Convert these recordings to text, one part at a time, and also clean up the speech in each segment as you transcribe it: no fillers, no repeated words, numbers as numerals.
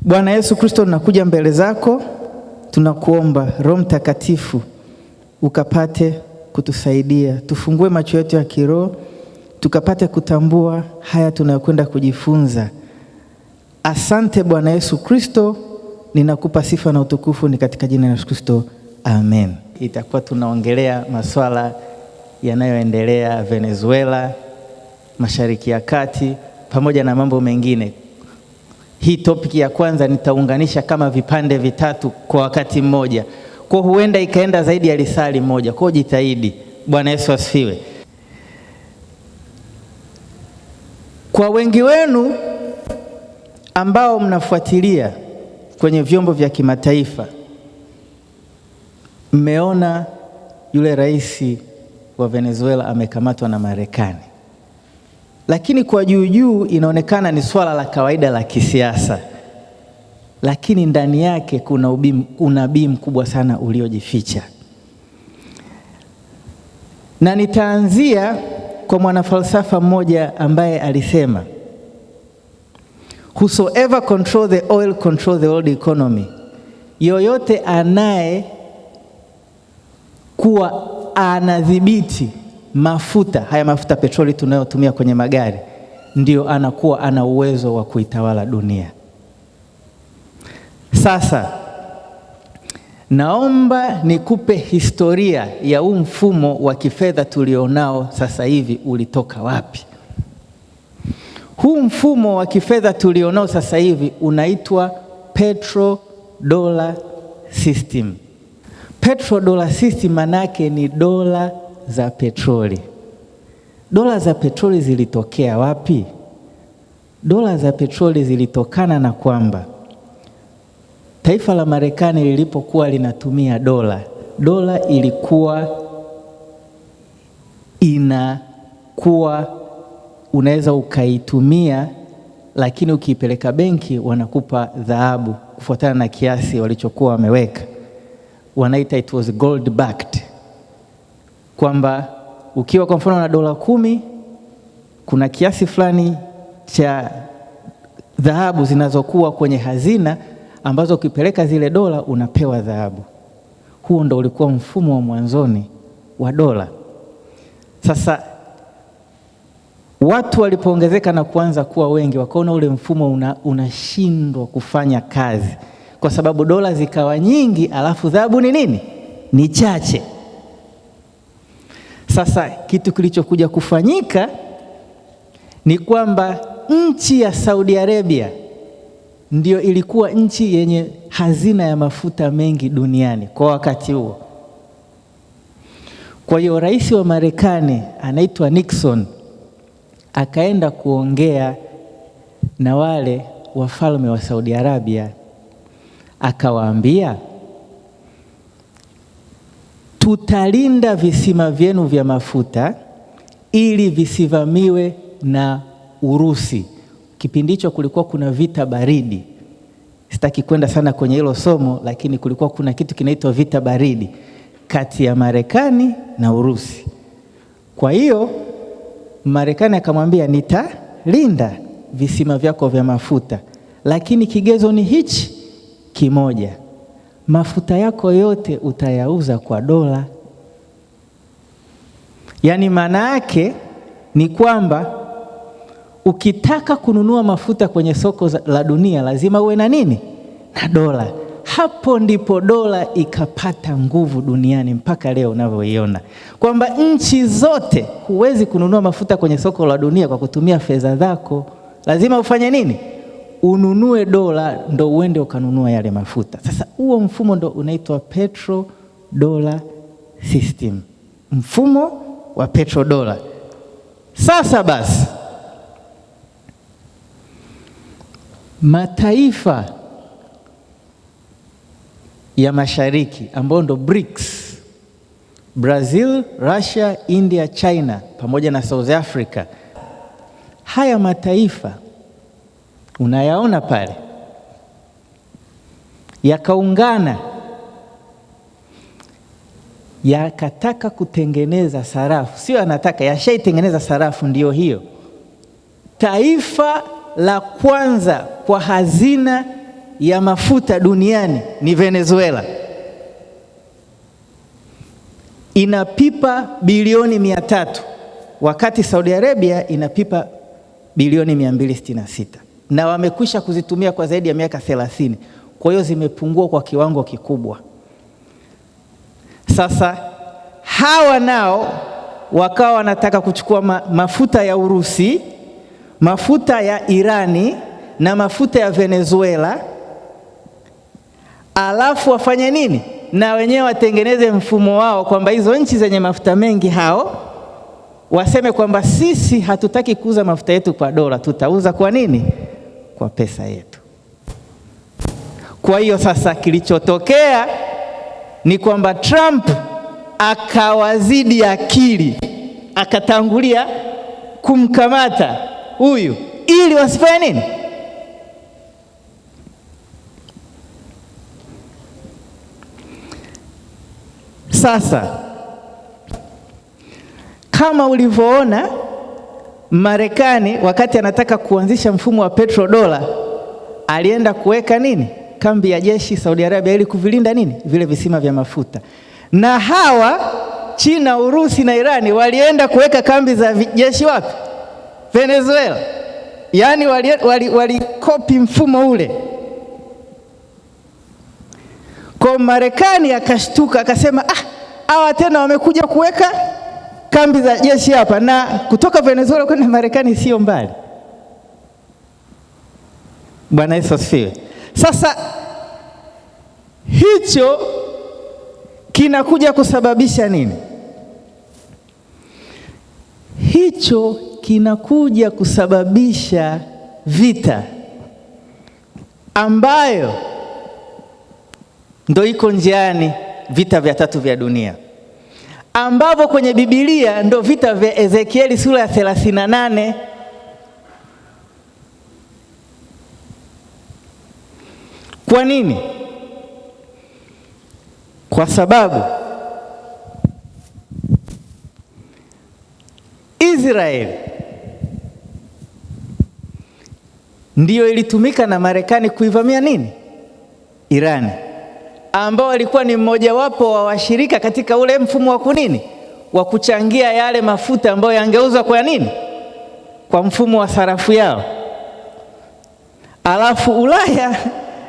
Bwana Yesu Kristo, tunakuja mbele zako, tunakuomba Roho Mtakatifu ukapate kutusaidia, tufungue macho yetu ya kiroho, tukapate kutambua haya tunayokwenda kujifunza. Asante Bwana Yesu Kristo, ninakupa sifa na utukufu, ni katika jina la Yesu Kristo, amen. Itakuwa tunaongelea masuala yanayoendelea Venezuela, Mashariki ya Kati, pamoja na mambo mengine. Hii topic ya kwanza nitaunganisha kama vipande vitatu kwa wakati mmoja, kwa huenda ikaenda zaidi ya risali moja, kwa jitahidi. Bwana Yesu asifiwe. Kwa wengi wenu ambao mnafuatilia kwenye vyombo vya kimataifa, mmeona yule rais wa Venezuela amekamatwa na Marekani. Lakini kwa juu inaonekana ni swala la kawaida la kisiasa, lakini ndani yake kuna unabii mkubwa sana uliojificha. Na nitaanzia kwa mwanafalsafa mmoja ambaye alisema, whosoever control the oil control the world economy. Yoyote anaye kuwa anadhibiti mafuta, haya mafuta petroli tunayotumia kwenye magari, ndio anakuwa ana uwezo wa kuitawala dunia. Sasa naomba nikupe historia ya huu mfumo wa kifedha tulionao sasa hivi ulitoka wapi. Huu mfumo wa kifedha tulionao sasa hivi unaitwa petrodollar system. Petrodollar system manake ni dola za petroli. Dola za petroli zilitokea wapi? Dola za petroli zilitokana na kwamba taifa la Marekani lilipokuwa linatumia dola ilikuwa inakuwa unaweza ukaitumia, lakini ukiipeleka benki wanakupa dhahabu kufuatana na kiasi walichokuwa wameweka. Wanaita it was gold backed, kwamba ukiwa kwa mfano na $10, kuna kiasi fulani cha dhahabu zinazokuwa kwenye hazina ambazo ukipeleka zile dola unapewa dhahabu. Huo ndo ulikuwa mfumo wa mwanzoni wa dola. Sasa watu walipoongezeka na kuanza kuwa wengi, wakaona ule mfumo unashindwa kufanya kazi, kwa sababu dola zikawa nyingi alafu dhahabu ni nini? Ni chache. Sasa kitu kilichokuja kufanyika ni kwamba nchi ya Saudi Arabia ndio ilikuwa nchi yenye hazina ya mafuta mengi duniani kwa wakati huo. Kwa hiyo rais wa Marekani anaitwa Nixon akaenda kuongea na wale wafalme wa Saudi Arabia, akawaambia, tutalinda visima vyenu vya mafuta ili visivamiwe na Urusi. Kipindi hicho kulikuwa kuna vita baridi. Sitaki kwenda sana kwenye hilo somo, lakini kulikuwa kuna kitu kinaitwa vita baridi kati ya Marekani na Urusi. Kwa hiyo Marekani akamwambia, nitalinda visima vyako vya mafuta, lakini kigezo ni hichi kimoja: mafuta yako yote utayauza kwa dola. Yaani maana yake ni kwamba ukitaka kununua mafuta kwenye soko la dunia lazima uwe na nini? Na dola. Hapo ndipo dola ikapata nguvu duniani mpaka leo unavyoiona, kwamba nchi zote huwezi kununua mafuta kwenye soko la dunia kwa kutumia fedha zako. Lazima ufanye nini? Ununue dola ndo uende ukanunua yale mafuta. Sasa huo mfumo ndo unaitwa petrodollar system, mfumo wa petrodollar. Sasa basi, mataifa ya mashariki ambao ndo BRICS, Brazil, Russia, India, China pamoja na South Africa, haya mataifa unayaona pale, yakaungana yakataka kutengeneza sarafu. Sio anataka, yashaitengeneza sarafu. Ndio hiyo taifa la kwanza kwa hazina ya mafuta duniani ni Venezuela. Ina pipa bilioni 300, wakati Saudi Arabia ina pipa bilioni 266, na wamekwisha kuzitumia kwa zaidi ya miaka 30. Kwa hiyo zimepungua kwa kiwango kikubwa. Sasa hawa nao wakawa wanataka kuchukua mafuta ya Urusi, mafuta ya Irani na mafuta ya Venezuela, alafu wafanye nini? Na wenyewe watengeneze mfumo wao kwamba hizo nchi zenye mafuta mengi hao waseme kwamba sisi hatutaki kuuza mafuta yetu kwa dola, tutauza kwa nini? Kwa pesa yetu. Kwa hiyo sasa kilichotokea ni kwamba Trump akawazidi akili, akatangulia kumkamata huyu ili wasifanye nini? Sasa kama ulivyoona, Marekani wakati anataka kuanzisha mfumo wa petrodola alienda kuweka nini? Kambi ya jeshi Saudi Arabia ili kuvilinda nini? Vile visima vya mafuta. Na hawa China, Urusi na walienda kuweka kambi za jeshi wapi? Venezuela. Yaani walikopi mfumo ule. Kwa Marekani akashtuka akasema, hawa tena wamekuja kuweka kambi za jeshi hapa, na kutoka Venezuela kwenda Marekani sio mbali. Bwana Yesu asifiwe. Sasa hicho kinakuja kusababisha nini? Hicho kinakuja kusababisha vita ambayo ndo iko njiani, vita vya 3 vya dunia, ambavyo kwenye Biblia ndo vita vya Ezekieli sura ya 38. Kwa nini? Kwa sababu Israeli ndiyo ilitumika na Marekani kuivamia nini? Irani, ambao walikuwa ni mmojawapo wa washirika katika ule mfumo wa kunini? Wa kuchangia yale mafuta ambayo yangeuzwa kwa nini? Kwa mfumo wa sarafu yao. Alafu Ulaya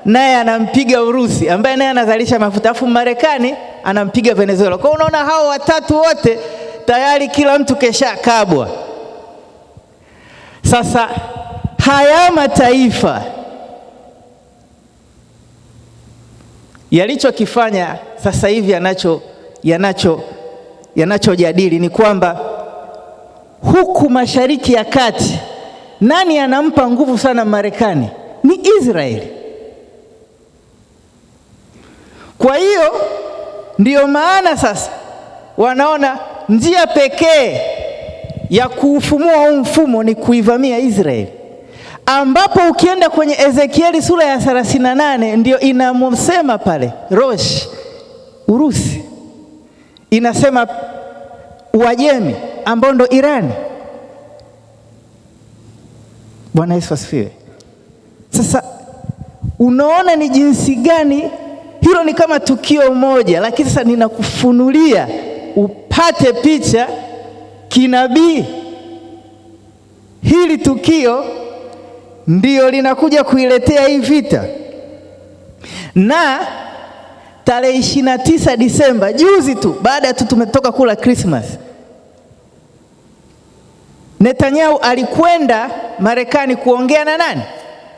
naye anampiga Urusi ambaye naye anazalisha mafuta, alafu Marekani anampiga Venezuela. Kwa unaona hao watatu wote tayari kila mtu kesha kabwa. Sasa haya mataifa yalichokifanya sasa hivi yanachojadili ni kwamba huku Mashariki ya Kati nani anampa nguvu sana Marekani? Ni Israeli. Kwa hiyo ndiyo maana sasa wanaona njia pekee ya kuufumua huu mfumo ni kuivamia Israeli, ambapo ukienda kwenye Ezekieli sura ya 38 ndio inamsema pale Rosh Urusi, inasema Uajemi ambao ndo Irani. Bwana Yesu asifiwe. Sasa unaona ni jinsi gani hilo ni kama tukio moja, lakini sasa ninakufunulia upate picha kinabii. Hili tukio ndio linakuja kuiletea hii vita. Na tarehe 29 Disemba, juzi tu baada tu tumetoka kula Christmas, Netanyahu alikwenda Marekani kuongea na nani?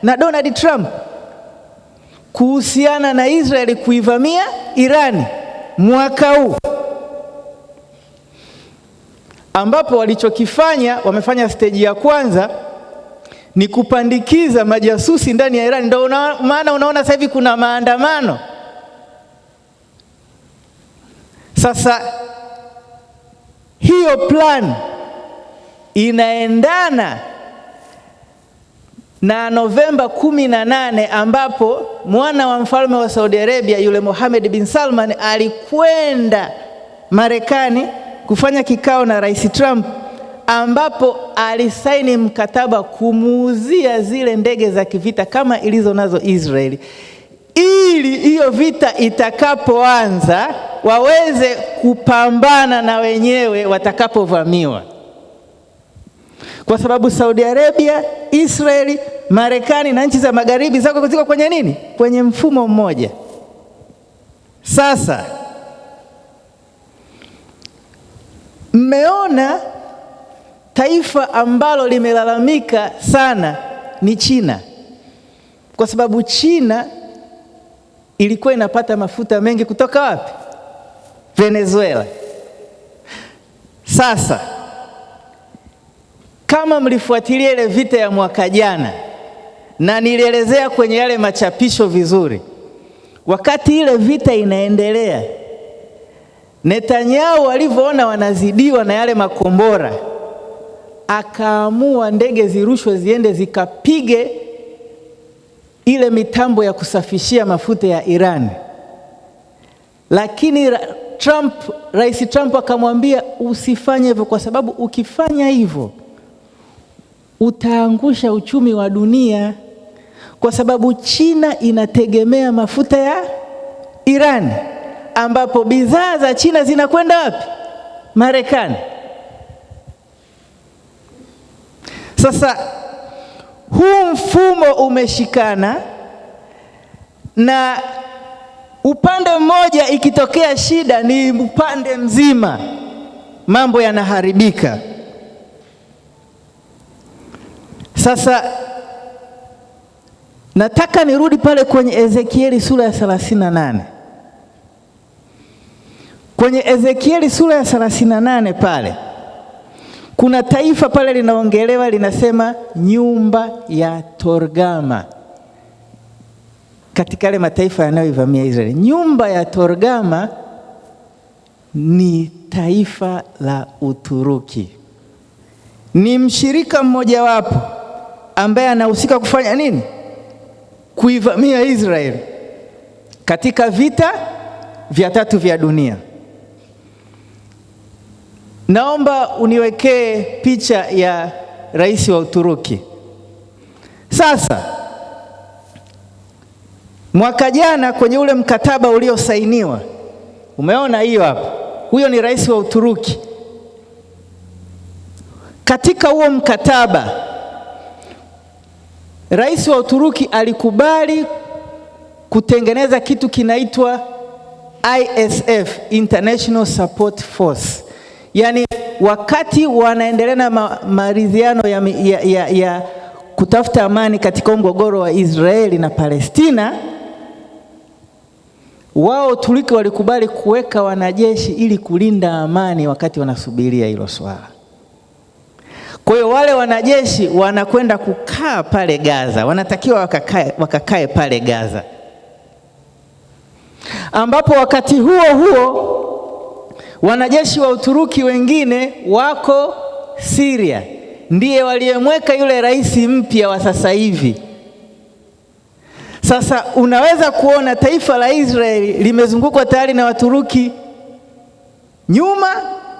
Na Donald Trump kuhusiana na Israeli kuivamia Irani mwaka huu, ambapo walichokifanya, wamefanya stage ya kwanza ni kupandikiza majasusi ndani ya Irani. Ndio maana unaona sasa hivi kuna maandamano. Sasa hiyo plan inaendana na Novemba 18 ambapo mwana wa mfalme wa Saudi Arabia yule Mohammed bin Salman alikwenda Marekani kufanya kikao na Rais Trump, ambapo alisaini mkataba kumuuzia zile ndege za kivita kama ilizo nazo Israeli, ili hiyo vita itakapoanza waweze kupambana na wenyewe watakapovamiwa. Kwa sababu Saudi Arabia, Israeli, Marekani na nchi za magharibi ziko kwenye nini? Kwenye mfumo mmoja. Sasa mmeona taifa ambalo limelalamika sana ni China, kwa sababu China ilikuwa inapata mafuta mengi kutoka wapi? Venezuela. Sasa kama mlifuatilia ile vita ya mwaka jana, na nilielezea kwenye yale machapisho vizuri, wakati ile vita inaendelea, Netanyahu alivyoona wanazidiwa na yale makombora, akaamua ndege zirushwe ziende zikapige ile mitambo ya kusafishia mafuta ya Iran. Lakini Rais Trump akamwambia usifanye hivyo, kwa sababu ukifanya hivyo utaangusha uchumi wa dunia, kwa sababu China inategemea mafuta ya Iran, ambapo bidhaa za China zinakwenda wapi? Marekani. Sasa huu mfumo umeshikana, na upande mmoja ikitokea shida ni upande mzima mambo yanaharibika. Sasa nataka nirudi pale kwenye Ezekieli sura ya 38. Kwenye Ezekieli sura ya 38 pale kuna taifa pale linaongelewa, linasema nyumba ya Torgama. Katika yale mataifa yanayoivamia Israeli, nyumba ya Torgama ni taifa la Uturuki. Ni mshirika mmojawapo ambaye anahusika kufanya nini? Kuivamia Israeli katika vita vya 3 vya dunia. Naomba uniwekee picha ya rais wa Uturuki. Sasa mwaka jana kwenye ule mkataba uliosainiwa, umeona hiyo hapa, huyo ni rais wa Uturuki. Katika huo mkataba, rais wa Uturuki alikubali kutengeneza kitu kinaitwa ISF, International Support Force. Yaani wakati wanaendelea na maridhiano ya kutafuta amani katika mgogoro wa Israeli na Palestina, wao Uturuki walikubali kuweka wanajeshi ili kulinda amani wakati wanasubiria hilo swala. Kwa hiyo wale wanajeshi wanakwenda kukaa pale Gaza, wanatakiwa wakakae pale Gaza, ambapo wakati huo wanajeshi wa Uturuki wengine wako Syria, ndiye waliyemweka yule rais mpya wa sasa hivi. Sasa unaweza kuona taifa la Israeli limezungukwa tayari na Waturuki nyuma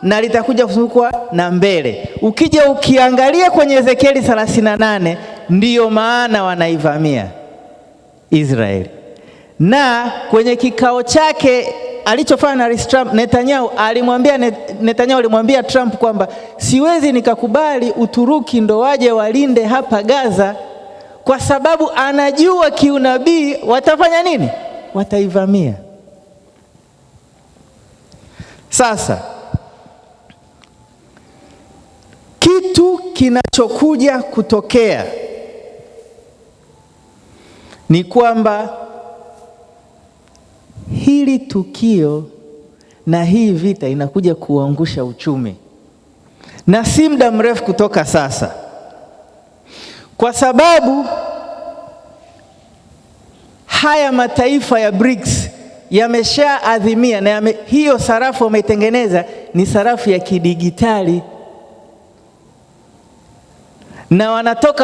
na litakuja kuzungukwa na mbele. Ukija ukiangalia kwenye Ezekieli 38, ndiyo maana wanaivamia Israeli. Na kwenye kikao chake alichofanya na Rais Trump, Netanyahu alimwambia Trump kwamba siwezi nikakubali Uturuki ndo waje walinde hapa Gaza, kwa sababu anajua kiunabii watafanya nini? Wataivamia. Sasa kitu kinachokuja kutokea ni kwamba hili tukio na hii vita inakuja kuangusha uchumi, na si muda mrefu kutoka sasa, kwa sababu haya mataifa ya BRICS yameshaadhimia na hiyo sarafu wameitengeneza ni sarafu ya kidigitali, na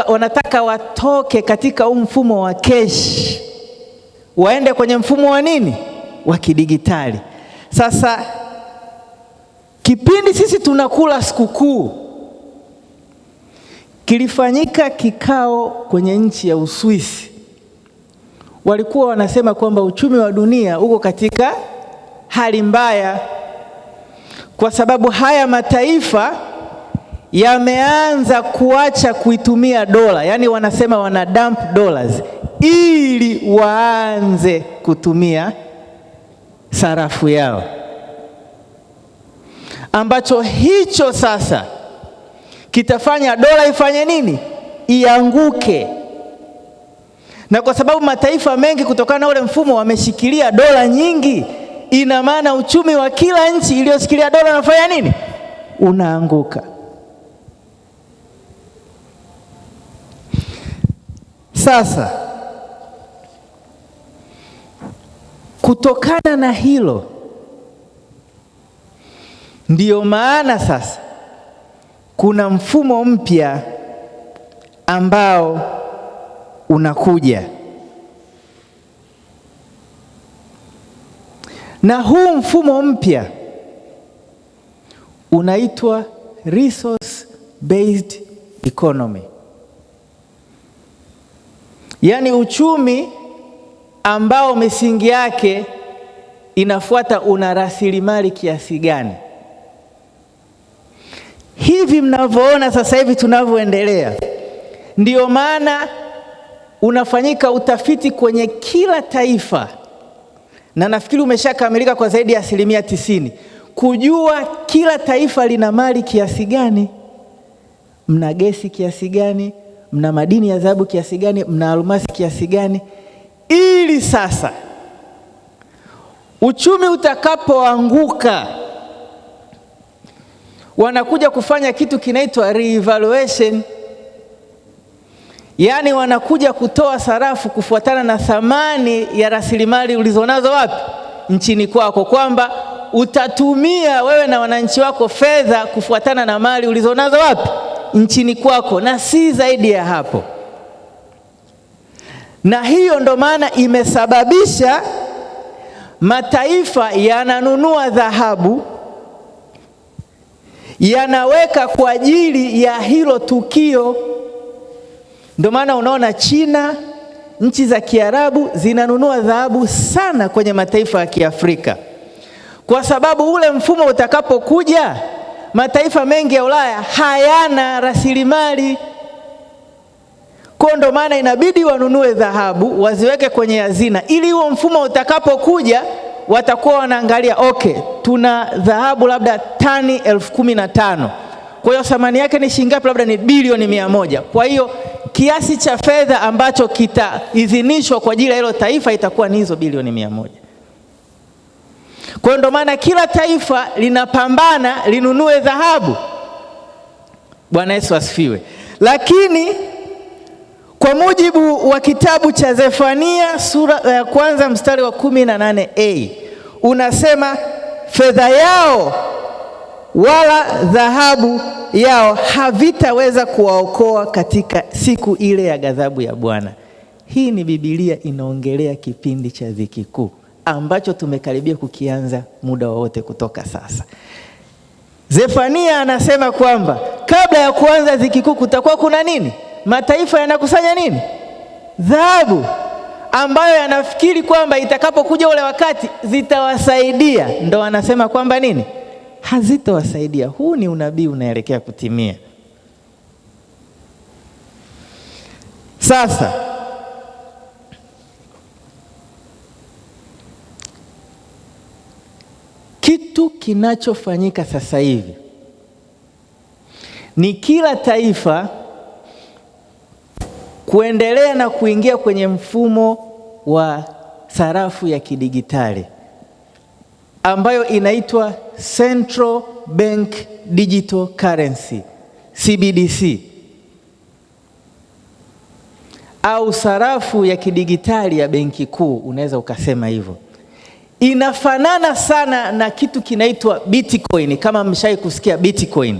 wanataka watoke katika mfumo wa cash waende kwenye mfumo wa nini? Wa kidigitali. Sasa kipindi sisi tunakula sikukuu, kilifanyika kikao kwenye nchi ya Uswisi. Walikuwa wanasema kwamba uchumi wa dunia uko katika hali mbaya, kwa sababu haya mataifa yameanza kuacha kuitumia dola, yaani wanasema wana dump dollars ili waanze kutumia sarafu yao, ambacho hicho sasa kitafanya dola ifanye nini? Ianguke. Na kwa sababu mataifa mengi kutokana na ule mfumo wameshikilia dola nyingi, ina maana uchumi wa kila nchi iliyoshikilia dola unafanya nini? Unaanguka. Sasa kutokana na hilo, ndiyo maana sasa kuna mfumo mpya ambao unakuja, na huu mfumo mpya unaitwa resource based economy, yaani uchumi ambao misingi yake inafuata una rasilimali kiasi gani. Hivi mnavyoona sasa hivi tunavyoendelea, ndiyo maana unafanyika utafiti kwenye kila taifa, na nafikiri umeshakamilika kwa zaidi ya 90%, kujua kila taifa lina mali kiasi gani, mna gesi kiasi gani, mna madini ya dhahabu kiasi gani, mna almasi kiasi gani, ili sasa uchumi utakapoanguka wanakuja kufanya kitu kinaitwa reevaluation. Yaani wanakuja kutoa sarafu kufuatana na thamani ya rasilimali ulizonazo wapi? Nchini kwako, kwamba utatumia wewe na wananchi wako fedha kufuatana na mali ulizonazo wapi? Nchini kwako, na si zaidi ya hapo. Na hiyo ndo maana imesababisha mataifa yananunua dhahabu, yanaweka kwa ajili ya hilo tukio. Ndio maana unaona China, nchi za Kiarabu zinanunua dhahabu sana kwenye mataifa ya Kiafrika, kwa sababu ule mfumo utakapokuja, mataifa mengi ya Ulaya hayana rasilimali. Kwa ndio maana inabidi wanunue dhahabu waziweke kwenye hazina, ili huo mfumo utakapokuja watakuwa wanaangalia, okay, tuna dhahabu labda tani 15,000. Kwa hiyo thamani yake ni shilingi ngapi? Labda ni bilioni 100. Kwa hiyo kiasi cha fedha ambacho kitaidhinishwa kwa ajili ya hilo taifa itakuwa ni hizo bilioni 100. Kwa hiyo ndio maana kila taifa linapambana linunue dhahabu. Bwana Yesu asifiwe. Lakini kwa mujibu wa kitabu cha Zefania sura ya kwanza mstari wa 18a unasema, fedha yao wala dhahabu yao havitaweza kuwaokoa katika siku ile ya ghadhabu ya Bwana. Hii ni Biblia inaongelea kipindi cha dhiki kuu ambacho tumekaribia kukianza muda wowote kutoka sasa. Zefania anasema kwamba kabla ya kuanza dhiki kuu kutakuwa kuna nini? Mataifa yanakusanya nini? Dhahabu, ambayo yanafikiri kwamba itakapokuja ule wakati zitawasaidia. Ndo anasema kwamba nini? Hazitawasaidia. Huu ni unabii unaelekea kutimia. Sasa kitu kinachofanyika sasa hivi ni kila taifa kuendelea na kuingia kwenye mfumo wa sarafu ya kidigitali ambayo inaitwa Central Bank Digital Currency, CBDC, au sarafu ya kidigitali ya benki kuu, unaweza ukasema hivyo. Inafanana sana na kitu kinaitwa Bitcoin, kama mshawahi kusikia Bitcoin.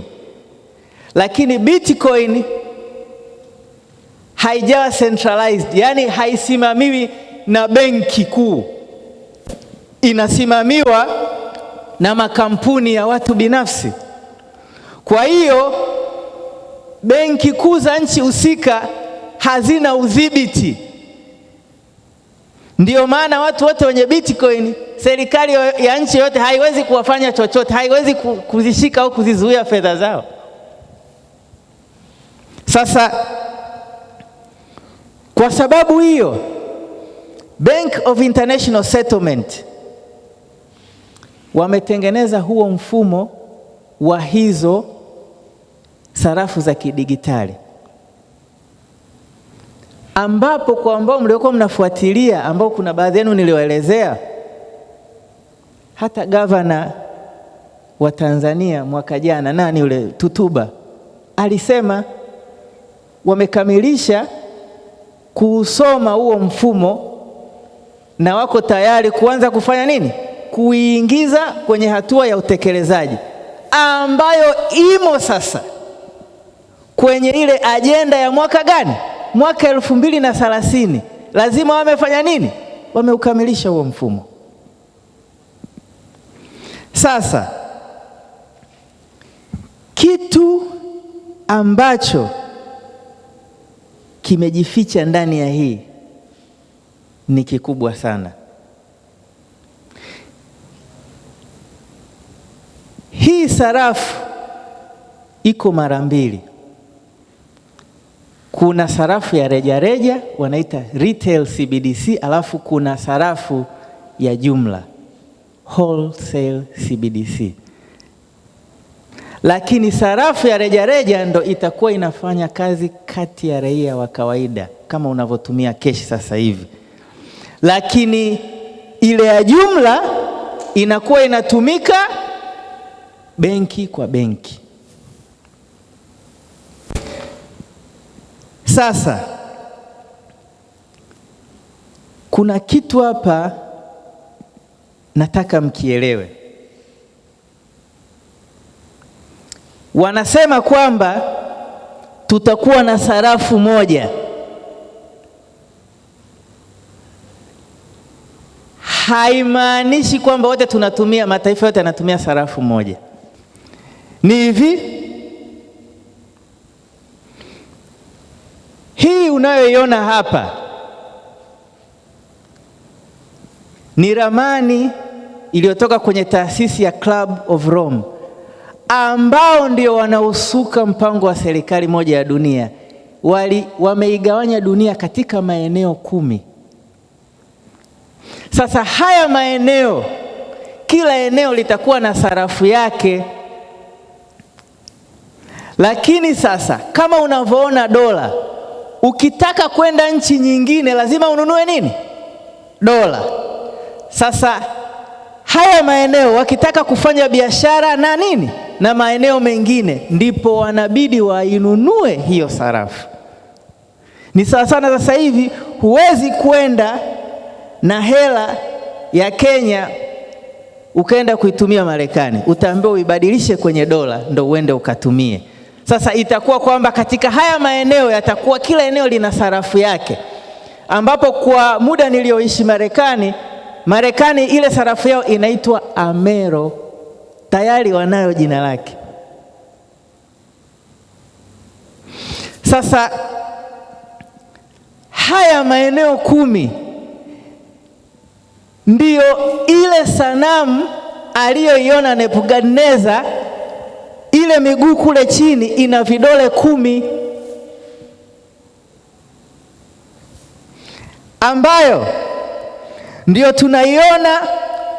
Lakini Bitcoin haijawa centralized, yani haisimamiwi na benki kuu, inasimamiwa na makampuni ya watu binafsi. Kwa hiyo benki kuu za nchi husika hazina udhibiti. Ndio maana watu wote wenye Bitcoin, serikali ya nchi yote haiwezi kuwafanya chochote, haiwezi kuzishika au kuzizuia fedha zao. Sasa kwa sababu hiyo, Bank of International Settlement wametengeneza huo mfumo wa hizo sarafu za kidigitali, ambapo kwa ambao mliokuwa mnafuatilia, ambao kuna baadhi yenu niliwaelezea, hata gavana wa Tanzania mwaka jana, nani yule, Tutuba, alisema wamekamilisha kuusoma huo mfumo na wako tayari kuanza kufanya nini? Kuingiza kwenye hatua ya utekelezaji, ambayo imo sasa kwenye ile ajenda ya mwaka gani? Mwaka 2030. Lazima wamefanya nini? Wameukamilisha huo mfumo. Sasa kitu ambacho kimejificha ndani ya hii ni kikubwa sana. Hii sarafu iko mara mbili. Kuna sarafu ya rejareja wanaita retail CBDC, alafu kuna sarafu ya jumla wholesale CBDC. Lakini sarafu ya rejareja ndo itakuwa inafanya kazi kati ya raia wa kawaida kama unavyotumia keshi sasa hivi, lakini ile ya jumla inakuwa inatumika benki kwa benki. Sasa kuna kitu hapa nataka mkielewe. Wanasema kwamba tutakuwa na sarafu moja. Haimaanishi kwamba wote tunatumia, mataifa yote yanatumia sarafu moja. Ni hivi, hii unayoiona hapa ni ramani iliyotoka kwenye taasisi ya Club of Rome, ambao ndio wanausuka mpango wa serikali moja ya dunia. Wameigawanya dunia katika maeneo 10. Sasa haya maeneo, kila eneo litakuwa na sarafu yake. Lakini sasa kama unavyoona dola, ukitaka kwenda nchi nyingine lazima ununue nini? Dola. Sasa haya maeneo wakitaka kufanya biashara na nini na maeneo mengine, ndipo wanabidi wainunue hiyo sarafu. Ni sawa sana sasa hivi huwezi kwenda na hela ya Kenya ukaenda kuitumia Marekani, utaambiwa uibadilishe kwenye dola ndo uende ukatumie. Sasa itakuwa kwamba katika haya maeneo yatakuwa kila eneo lina sarafu yake, ambapo kwa muda nilioishi Marekani ile sarafu yao inaitwa Amero, tayari wanayo jina lake. Sasa haya maeneo 10 ndiyo ile sanamu aliyoiona Nebukadneza, ile miguu kule chini ina vidole 10, ambayo ndio tunaiona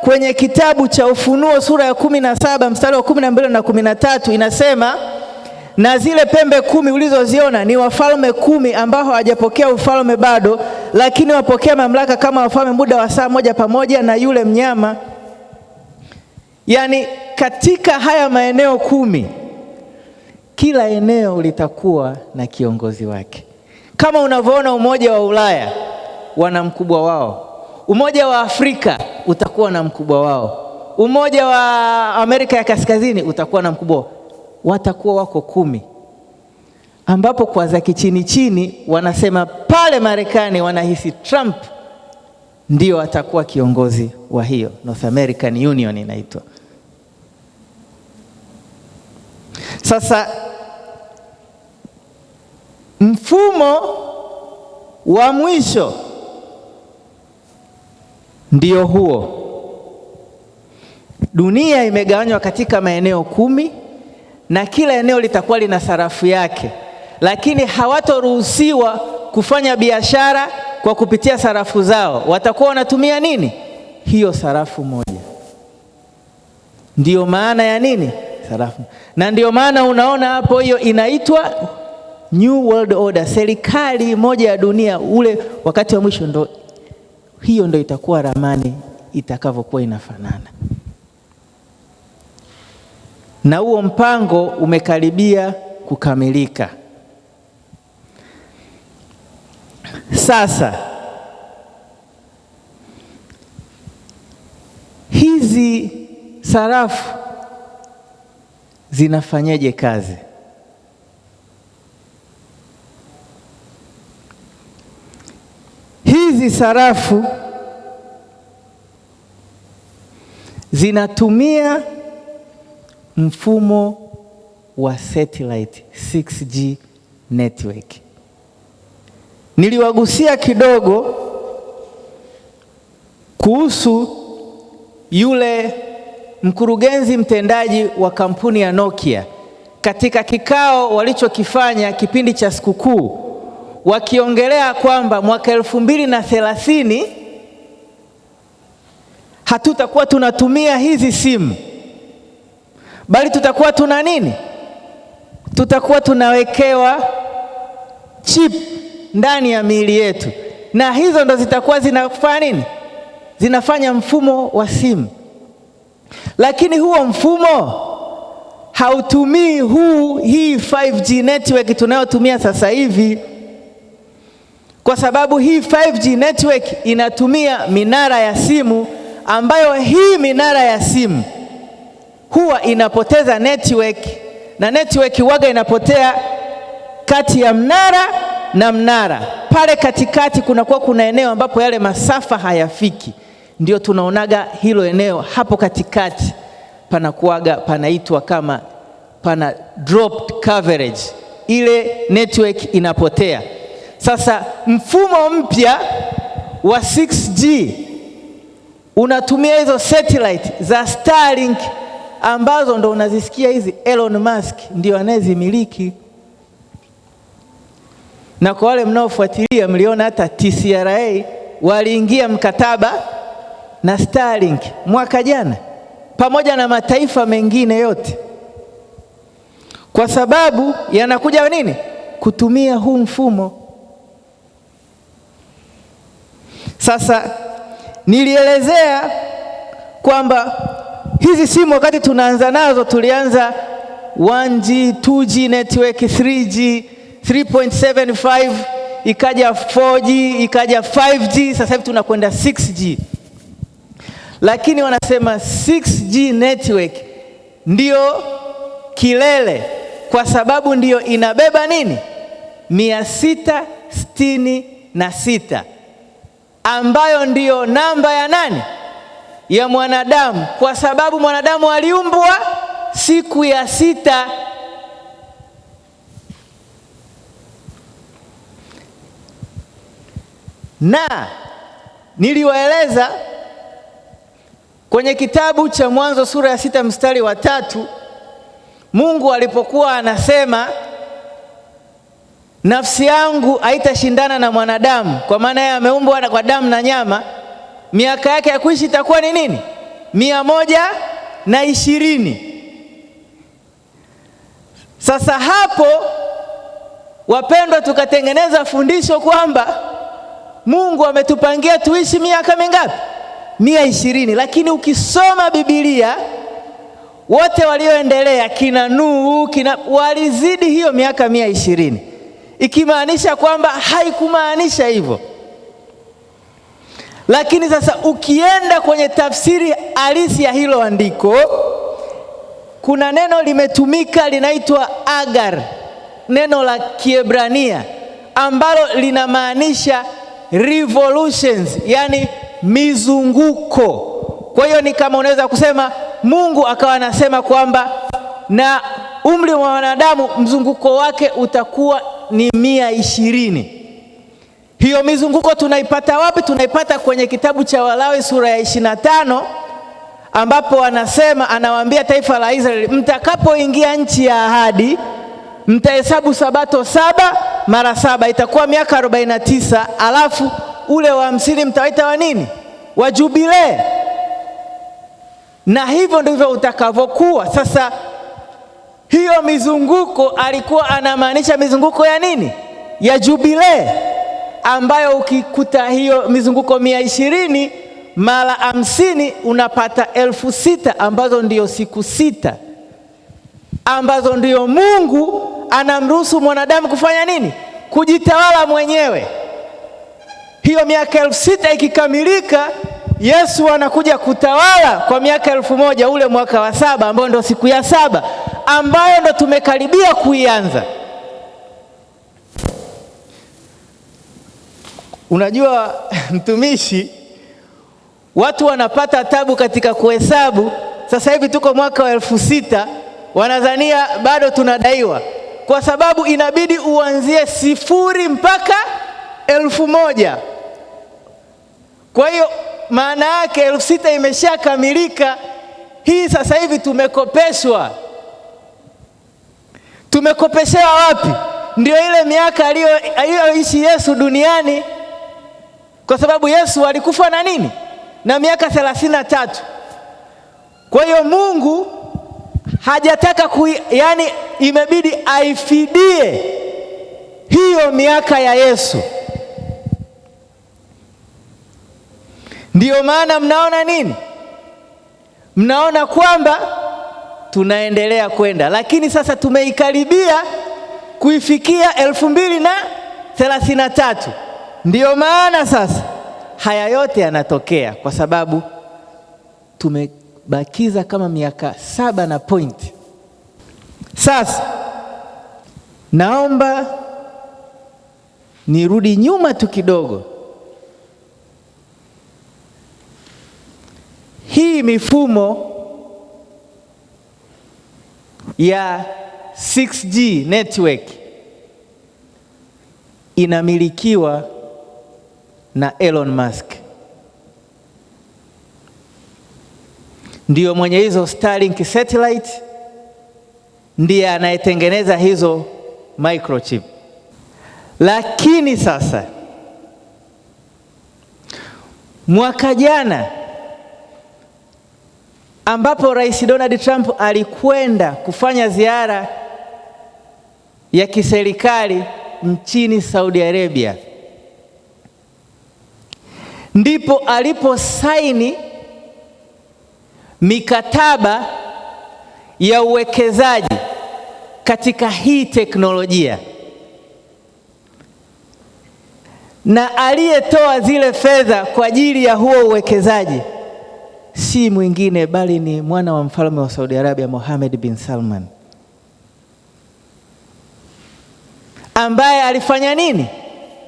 kwenye kitabu cha Ufunuo sura ya 17 mstari wa 12 na 13. Inasema, na zile pembe 10 ulizoziona ni wafalme 10 ambao hawajapokea ufalme bado, lakini wapokea mamlaka kama wafalme muda wa saa moja pamoja na yule mnyama. Yani katika haya maeneo 10, kila eneo litakuwa na kiongozi wake. Kama unavyoona Umoja wa Ulaya wana mkubwa wao, Umoja wa Afrika utakuwa na mkubwa wao, Umoja wa Amerika ya Kaskazini utakuwa na mkubwa wao. Watakuwa wako 10, ambapo kwa za kichini chini wanasema pale Marekani wanahisi Trump ndio atakuwa kiongozi wa hiyo North American Union inaitwa. Sasa Mfumo wa mwisho ndio huo. Dunia imegawanywa katika maeneo 10 na kila eneo litakuwa lina sarafu yake, lakini hawatoruhusiwa kufanya biashara kwa kupitia sarafu zao. Watakuwa wanatumia nini? Hiyo sarafu moja. Ndiyo maana ya nini? Sarafu. Na ndiyo maana unaona hapo hiyo inaitwa New World Order, serikali moja ya dunia. Ule wakati wa mwisho hiyo ndo itakuwa ramani itakavyokuwa inafanana. Na huo mpango umekaribia kukamilika. Sasa hizi sarafu zinafanyaje kazi? Hizi sarafu zinatumia mfumo wa satellite 6G network. Niliwagusia kidogo kuhusu yule mkurugenzi mtendaji wa kampuni ya Nokia katika kikao walichokifanya kipindi cha sikukuu, wakiongelea kwamba mwaka 2030 hatutakuwa tunatumia hizi simu, bali tutakuwa tuna nini? Tutakuwa tunawekewa chip ndani ya miili yetu, na hizo ndo zitakuwa zinafanya nini? Zinafanya mfumo wa simu. Lakini huo mfumo hautumii hii 5G network tunayotumia sasa hivi, kwa sababu hii 5G network inatumia minara ya simu, ambayo hii minara ya simu huwa inapoteza network, na network huwaga inapotea kati ya mnara na mnara. Pale katikati kunakuwa kuna eneo ambapo yale masafa hayafiki, ndio tunaonaga hilo eneo hapo katikati panakuaga panaitwa kama pana dropped coverage, ile network inapotea. Sasa mfumo mpya wa 6G unatumia hizo satellite za Starlink, ambazo ndo unazisikia hizi Elon Musk ndio anayezimiliki. Na kwa wale mnaofuatilia mliona hata TCRA waliingia mkataba na Starlink mwaka jana, pamoja na mataifa mengine yote, kwa sababu yanakuja nini? Kutumia huu mfumo. Sasa nilielezea kwamba hizi simu wakati tunaanza nazo tulianza 1G, 2G network, 3G, 3.75, ikaja 4G, ikaja 5G, sasa hivi tunakwenda 6G. Lakini wanasema 6G network ndio kilele, kwa sababu ndio inabeba nini? 666, ambayo ndio namba ya nani? Ya mwanadamu, kwa sababu mwanadamu aliumbwa siku ya 6. Na niliwaeleza kwenye kitabu cha Mwanzo sura ya 6 mstari wa 3, Mungu alipokuwa anasema nafsi yangu haitashindana na mwanadamu, kwa maana yeye ameumbwa kwa damu na nyama, miaka yake ya kuishi itakuwa ni nini? 120. Sasa hapo wapendwa, tukatengeneza fundisho kwamba Mungu ametupangia tuishi miaka mingapi? 120. Lakini ukisoma Biblia, wote walioendelea kina Nuhu walizidi hiyo miaka 120, ikimaanisha kwamba haikumaanisha hivyo. Lakini sasa ukienda kwenye tafsiri halisi ya hilo andiko, kuna neno limetumika linaitwa agar, neno la Kiebrania ambalo linamaanisha revolutions, yani mizunguko. Kwa hiyo ni kama unaweza kusema Mungu akawa anasema kwamba na umri wa wanadamu mzunguko wake utakuwa ni 120. Hiyo mizunguko tunaipata wapi? Tunaipata kwenye kitabu cha Walawi sura ya 25, ambapo anawaambia taifa la Israeli, mtakapoingia nchi ya ahadi mtahesabu sabato 7 mara 7, itakuwa miaka 49, alafu ule wa 50 mtawaita wa nini? Wa jubilee. Na hivyo ndivyo utakavyokuwa. Sasa hiyo mizunguko alikuwa anamaanisha mizunguko ya nini? Ya jubilee, ambayo ukikuta hiyo mizunguko 120 mara 50 unapata 6,000, ambazo ndiyo siku 6 ambazo ndiyo Mungu anamruhusu mwanadamu kufanya nini? Kujitawala mwenyewe. Hiyo miaka 6,000 ikikamilika, Yesu anakuja kutawala kwa miaka 1,000, ule mwaka wa 7 ambao ndio siku ya 7 ambayo ndo tumekaribia kuianza. Unajua mtumishi, watu wanapata tabu katika kuhesabu. Sasa hivi tuko mwaka wa 6,000, wanadhania bado tunadaiwa, kwa sababu inabidi uanzie 0 mpaka 1,000. Kwa hiyo maana yake 6,000 imeshakamilika. Hii sasa hivi tumekopeshwa. Tumekopeshewa wapi? Ndio ile miaka aliyoishi Yesu duniani, kwa sababu Yesu alikufa na nini? Na miaka 33. Kwa hiyo Mungu hajataka yani imebidi aifidie hiyo miaka ya Yesu. Ndiyo maana mnaona nini? Mnaona kwamba tunaendelea kwenda, lakini sasa tumeikaribia kuifikia 2033. Ndiyo maana sasa haya yote yanatokea, kwa sababu tumebakiza kama miaka 7 na point. Sasa naomba nirudi nyuma tu kidogo. Hii mifumo ya 6G network inamilikiwa na Elon Musk. Ndiyo mwenye hizo Starlink satellite, ndiye anayetengeneza hizo microchip. Lakini sasa mwaka jana ambapo Rais Donald Trump alikwenda kufanya ziara ya kiserikali nchini Saudi Arabia, ndipo aliposaini mikataba ya uwekezaji katika hii teknolojia, na aliyetoa zile fedha kwa ajili ya huo uwekezaji si mwingine bali ni mwana wa mfalme wa Saudi Arabia, Mohammed bin Salman, ambaye alifanya nini?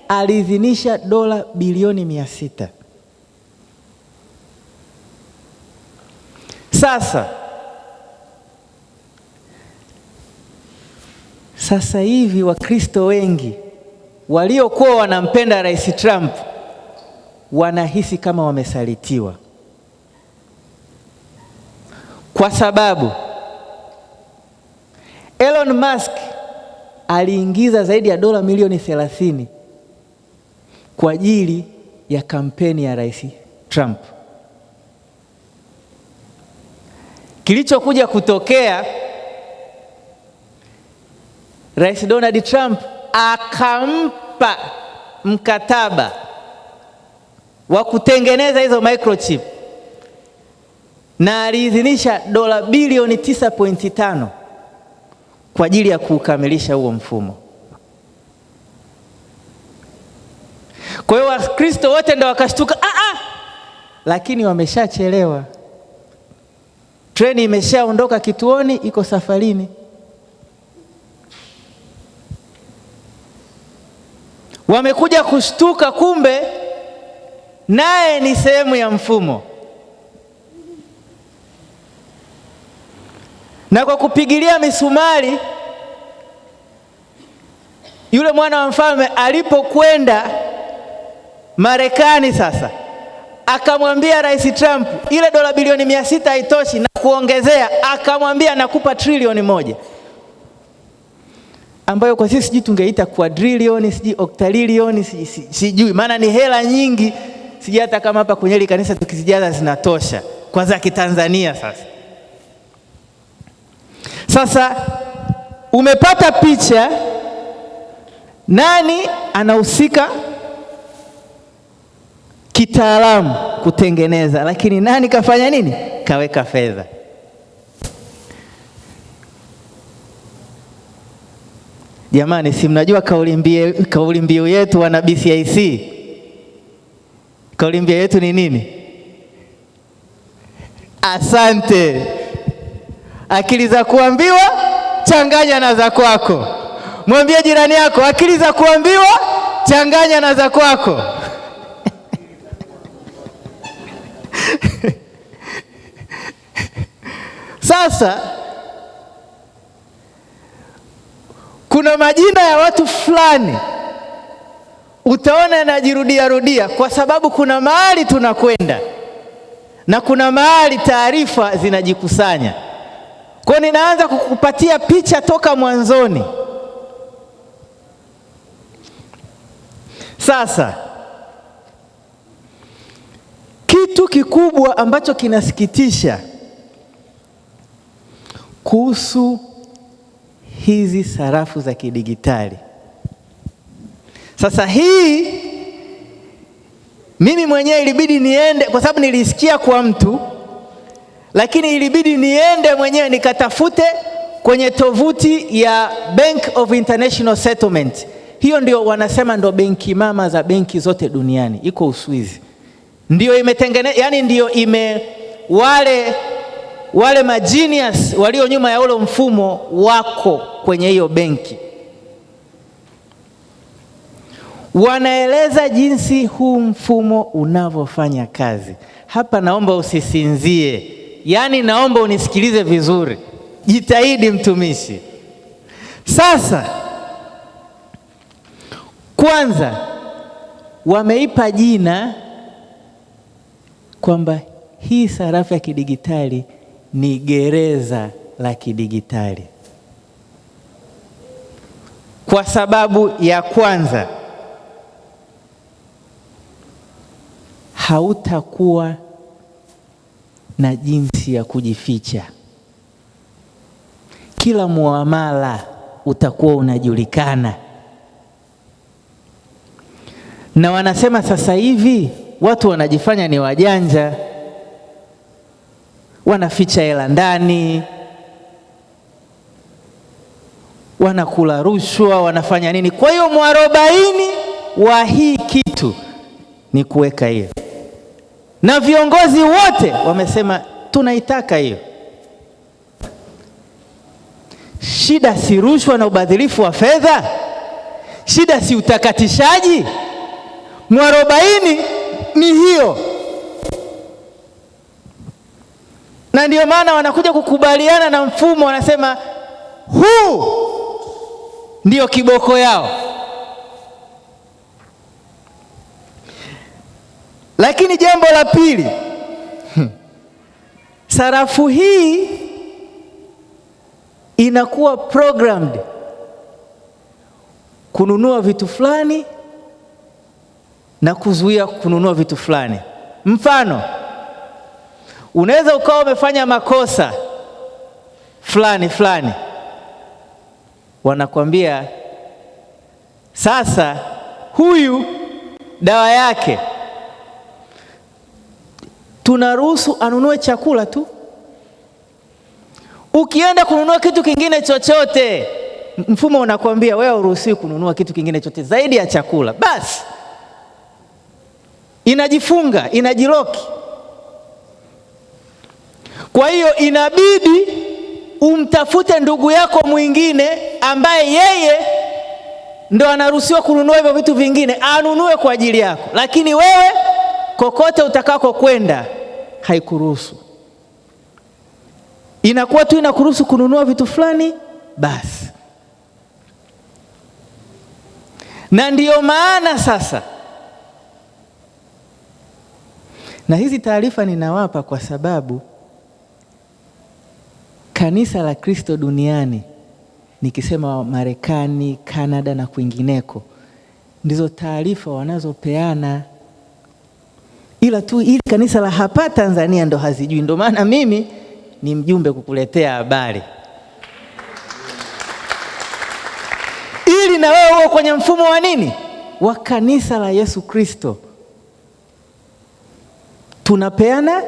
Aliidhinisha dola bilioni 600. Sasa hivi Wakristo wengi waliokuwa wanampenda Rais Trump wanahisi kama wamesalitiwa, kwa sababu Elon Musk aliingiza zaidi ya dola milioni 30 kwa ajili ya kampeni ya Rais Trump. Kilichokuja kutokea, Rais Donald Trump akampa mkataba wa kutengeneza hizo microchip na aliidhinisha dola bilioni 9.5 kwa ajili ya kukamilisha huo mfumo. Kwa hiyo Wakristo wote ndio wakashtuka, lakini wameshachelewa. Treni imeshaondoka kituoni, iko safarini. Wamekuja kushtuka, kumbe naye ni sehemu ya mfumo. Na kwa kupigilia misumari, Yule mwana wa mfalme alipokwenda Marekani sasa, akamwambia Rais Trump ile dola bilioni 600 haitoshi na kuongezea, akamwambia nakupa trilioni 1, ambayo kwa sisi sijui tungeita quadrillion, sijui octalilion, sijui maana ni hela nyingi, sijui hata kama hapa kwenye ile kanisa tukizijaza zinatosha kwa za Kitanzania. Sasa umepata picha, nani anahusika kitaalamu kutengeneza, lakini nani kafanya nini? Kaweka fedha. Jamani, si mnajua kauli mbiu yetu wana BCIC? Kauli mbiu yetu ni nini? Asante. Akili za kuambiwa changanya na za kwako. Mwambie jirani yako, akili za kuambiwa changanya na za kwako. Sasa kuna majina ya watu fulani utaona yanajirudia rudia, kwa sababu kuna mahali tunakwenda na kuna mahali taarifa zinajikusanya. Kwa ninaanza kukupatia picha toka mwanzoni. Sasa kitu kikubwa ambacho kinasikitisha kuhusu hizi sarafu za kidigitali. Sasa hii mimi mwenyewe ilibidi niende, kwa sababu nilisikia kwa mtu, lakini ilibidi niende mwenyewe nikatafute kwenye tovuti ya Bank of International Settlement. Hiyo ndio wanasema ndio benki mama za benki zote duniani, iko Uswizi. Ndio imetengeneza, yani ndio wale magenius walio nyuma ya ule mfumo wako kwenye hiyo benki. Wanaeleza jinsi huu mfumo unavyofanya kazi. Hapa naomba usisinzie. Yaani naomba unisikilize vizuri. Jitahidi mtumishi. Sasa kwanza wameipa jina kwamba hii sarafu ya kidigitali ni gereza la kidigitali. Kwa sababu ya kwanza, hautakuwa na jinsi ya kujificha. Kila muamala utakuwa unajulikana. Na wanasema sasa hivi watu wanajifanya ni wajanja, wanaficha hela ndani, wanakula rushwa, wanafanya nini. Kwa hiyo mwarobaini wa hii kitu ni kuweka hiyo, na viongozi wote wamesema tunaitaka hiyo. Shida si rushwa na ubadhilifu wa fedha, shida si utakatishaji. Mwarobaini ni hiyo, na ndio maana wanakuja kukubaliana na mfumo, wanasema huu ndio kiboko yao. Lakini jambo la pili, sarafu hii inakuwa programmed kununua vitu fulani na kuzuia kununua vitu fulani. Mfano, unaweza ukawa umefanya makosa fulani, wanakwambia sasa huyu dawa yake tunaruhusu anunue chakula tu. Ukienda kununua kitu kingine chochote, mfumo unakwambia wewe uruhusiwi kununua kitu kingine chochote zaidi ya chakula. Basi inajifunga, inajiloki. Kwa hiyo inabidi umtafute ndugu yako mwingine ambaye yeye ndo anaruhusiwa kununua hivyo vitu vingine, anunue kwa ajili yako, lakini wewe kokote utakako kwenda haikuruhusu. Inakuwa tu inakuruhusu kununua vitu fulani basi. Na ndiyo maana sasa, na hizi taarifa ninawapa kwa sababu kanisa la Kristo duniani, nikisema Marekani, Kanada na kwingineko, ndizo taarifa wanazopeana, ila tu ili kanisa la hapa Tanzania ndo hazijui. Ndo maana mimi ni mjumbe kukuletea habari, ili na wewe uwe kwenye mfumo wa nini, wa kanisa la Yesu Kristo. Tunapeana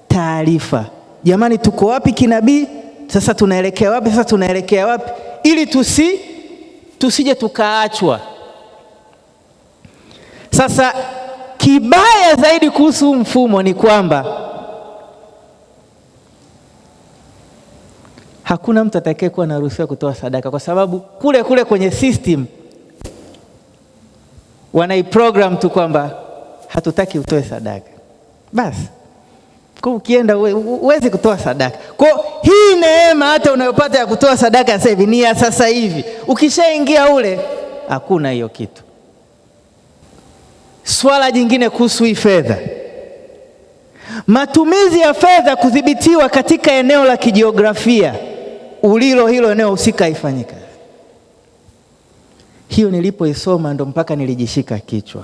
taarifa, jamani, tuko wapi kinabii, sasa tunaelekea wapi, sasa tunaelekea wapi, ili tusije tukaachwa. Sasa kibaya zaidi kuhusu mfumo ni kwamba hakuna mtu atakayekuwa anaruhusiwa kutoa sadaka, kwa sababu kule kwenye system wanaiprogram tu kwamba hatutaki utoe sadaka. Basi kwa ukienda uwezi kutoa sadaka. Kwa hii neema hata unayopata ya kutoa sadaka sasa hivi ni ya sasa hivi. Ukishaingia ule hakuna hiyo kitu. Swala jingine kuhusu hii fedha, matumizi ya fedha kudhibitiwa katika eneo la kijiografia ulilo hilo eneo husika ifanyika. Hiyo nilipoisoma ndo mpaka nilijishika kichwa.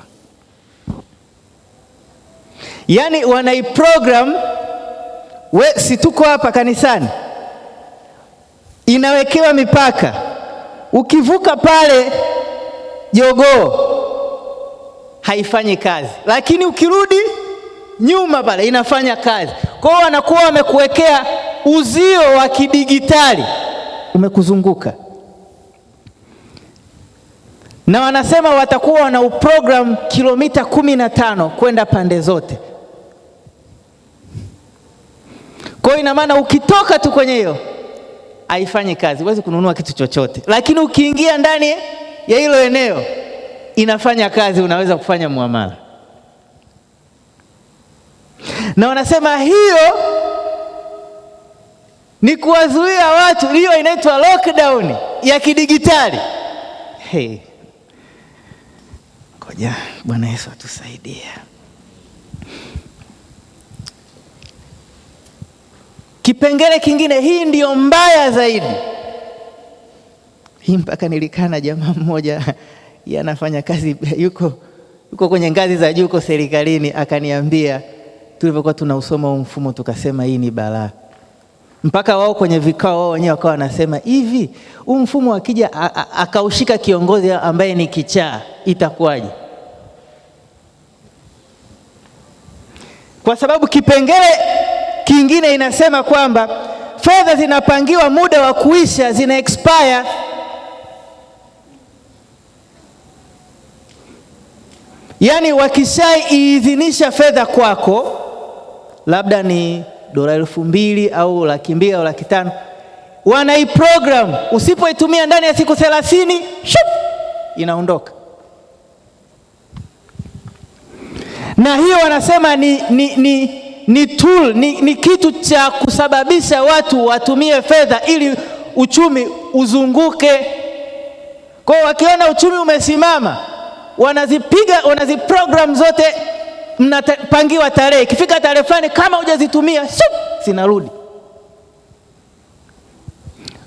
Yaani wanaiprogram, si tuko hapa kanisani, inawekewa mipaka. Ukivuka pale Jogoo haifanyi kazi, lakini ukirudi nyuma pale inafanya kazi. Kwa hiyo wanakuwa wamekuwekea uzio wa kidigitali umekuzunguka, na wanasema watakuwa wana uprogram kilomita 15 kwenda pande zote. Kwa hiyo ina maana ukitoka tu kwenye hiyo haifanyi kazi, huwezi kununua kitu chochote, lakini ukiingia ndani ya hilo eneo inafanya kazi, unaweza kufanya muamala. Na wanasema hiyo ni kuwazuia watu, hiyo inaitwa lockdown ya kidigitali. Hey, ngoja Bwana Yesu atusaidie. Kipengele kingine, hii ndiyo mbaya zaidi. Hii mpaka nilikana jamaa mmoja yanafanya kazi, yuko kwenye ngazi za juu huko serikalini, akaniambia tulipokuwa tunausoma mfumo tukasema hii ni balaa. Mpaka wao kwenye vikao wao wenyewe wakawa wanasema hivi, mfumo akija akaushika kiongozi ambaye ni kichaa itakuwaje? Kwa sababu kipengele kingine inasema kwamba fedha zinapangiwa muda wa kuisha, zina expire. Yaani wakishaiidhinisha fedha kwako, labda ni $2,000 au $200,000 au $500,000, wanaiprogram. Usipoitumia ndani ya siku 30, shup, inaondoka. Na hiyo wanasema ni tool, ni kitu cha kusababisha watu watumie fedha ili uchumi uzunguke. Kwa hiyo wakiona uchumi umesimama, wanaziprogram zote, mnapangiwa tarehe, ikifika tarehe fulani kama hujazitumia zinarudi.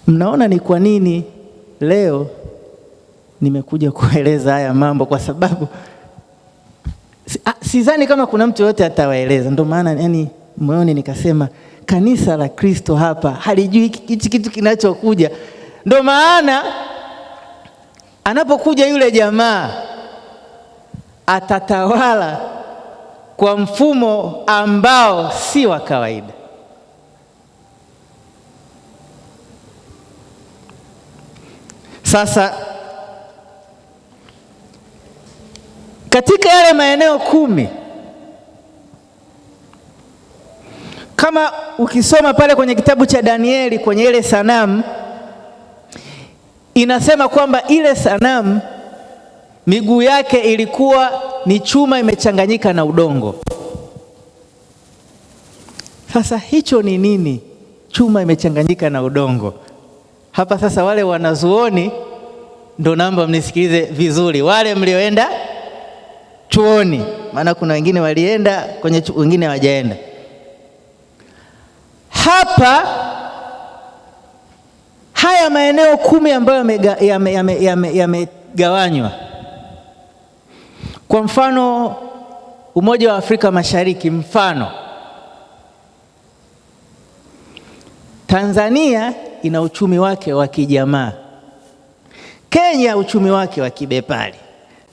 Mnaona ni kwa nini leo nimekuja kueleza haya mambo, kwa sababu sidhani kama kuna mtu yote atawaeleza. Ndio maana yani moyoni nikasema kanisa la Kristo hapa halijui kitu kinachokuja. Ndio maana anapokuja yule jamaa atatawala kwa mfumo ambao si wa kawaida. Sasa katika yale maeneo 10, kama ukisoma pale kwenye kitabu cha Danieli kwenye ile sanamu, inasema kwamba ile sanamu miguu yake ilikuwa ni chuma imechanganyika na udongo. Sasa hicho ni nini? Chuma imechanganyika na udongo. Hapa sasa wale wanazuoni ndo naomba mnisikilize vizuri, wale mlioenda chuoni, maana kuna wengine walienda kwenye wengine hawajaenda. Hapa haya maeneo 10 ambayo yamegawanywa, kwa mfano Umoja wa Afrika Mashariki, mfano Tanzania ina uchumi wake wa kijamaa, Kenya uchumi wake wa kibepari.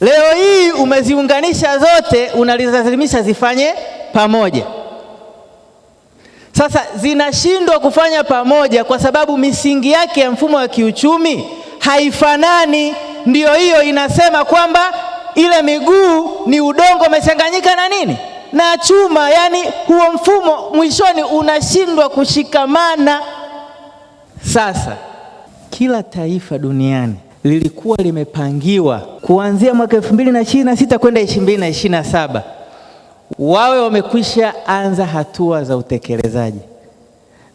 Leo hii umeziunganisha zote, unalilazimisha zifanye pamoja. Sasa zinashindwa kufanya pamoja kwa sababu misingi yake ya mfumo wa kiuchumi haifanani. Ndio hiyo inasema kwamba ile miguu ni udongo umechanganyika na nini? Na chuma. Yani huo mfumo mwishoni unashindwa kushikamana. Sasa kila taifa duniani lilikuwa limepangiwa kuanzia mwaka 2026 kwenda 2027 wawe wamekwisha anza hatua za utekelezaji.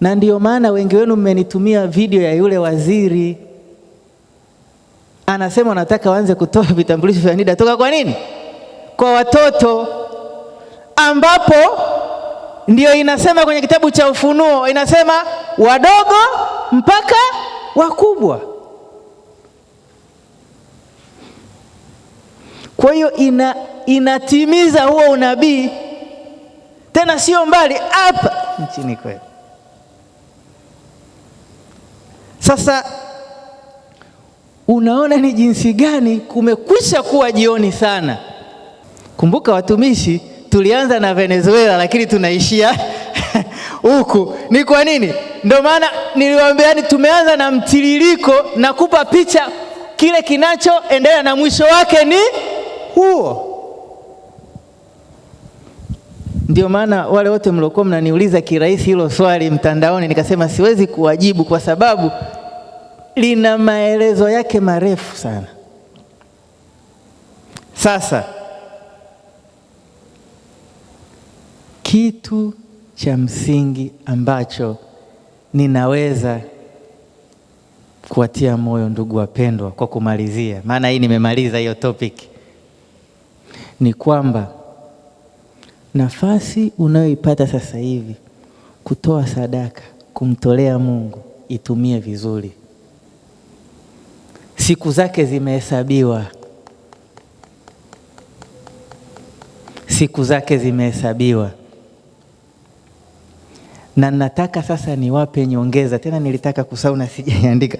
Na ndiyo maana wengi wenu mmenitumia video ya yule waziri anasema anataka waanze kutoa vitambulisho vya NIDA toka kwa nini? Kwa watoto, ambapo ndio inasema kwenye kitabu cha Ufunuo, inasema wadogo mpaka wakubwa. Kwa hiyo inatimiza huo unabii, tena sio mbali, hapa nchini kwetu. Sasa unaona ni jinsi gani kumekwisha kuwa jioni sana. Kumbuka watumishi, tulianza na Venezuela lakini tunaishia huku. Ni kwa nini? Ndio maana niliwaambiani tumeanza na mtiririko na kupa picha kile kinachoendelea na mwisho wake ni huo. Ndio maana wale wote mliokuwa mnaniuliza kirahisi hilo swali mtandaoni, nikasema siwezi kuwajibu kwa sababu lina maelezo yake marefu sana. Sasa kitu cha msingi ambacho ninaweza kuwatia moyo ndugu wapendwa, kwa kumalizia, maana hii nimemaliza hiyo topic, ni kwamba nafasi unayoipata sasa hivi kutoa sadaka, kumtolea Mungu, itumie vizuri. Siku zake zimehesabiwa. Siku zake zimehesabiwa. Na nataka sasa niwape nyongeza. Tena nilitaka kusahau na sijaandika.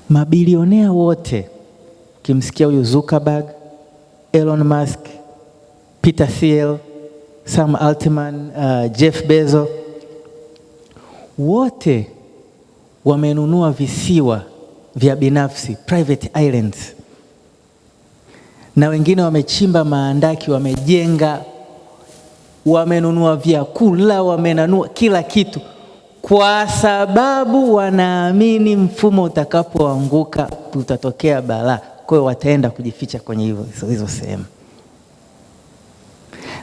Mabilionea wote, kimsikia huyu Zuckerberg, Elon Musk, Peter Thiel, Sam Altman, Jeff Bezos, wote wamenunua visiwa vya binafsi, private islands. Na wengine wamechimba maandaki, wamejenga, wamenunua vyakula, wamenunua kila kitu, kwa sababu wanaamini mfumo utakapoanguka utatokea balaa. Kwa hiyo wataenda kujificha kwenye hizo sehemu.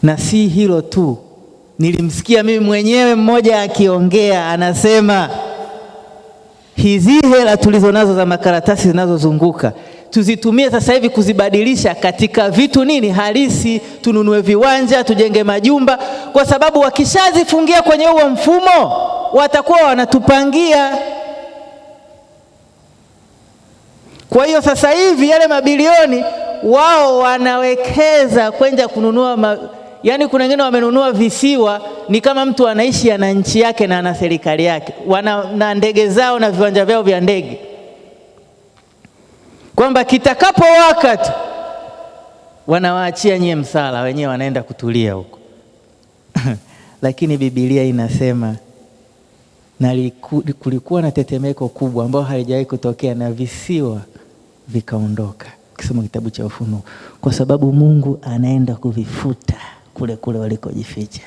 Na si hilo tu, nilimsikia mimi mwenyewe mmoja akiongea, anasema hizi hela tulizonazo za makaratasi zinazozunguka tuzitumie sasa hivi kuzibadilisha katika vitu nini halisi, tununue viwanja, tujenge majumba, kwa sababu wakishazifungia kwenye huo mfumo watakuwa wanatupangia. Kwa hiyo sasa hivi yale mabilioni wao wanawekeza kwenda kununua yani kuna wengine wamenunua visiwa, ni kama mtu anaishi ana nchi yake na ana serikali yake, na ndege zao na viwanja vyao vya ndege, kwamba kitakapo wakati wanawaachia nyie msala, wenyewe wanaenda kutulia huko. Lakini Biblia inasema na kulikuwa na tetemeko kubwa ambao halijawahi kutokea na visiwa vikaondoka. Kisoma kitabu cha Ufunuo, kwa sababu Mungu anaenda kuvifuta kule kule walikojificha.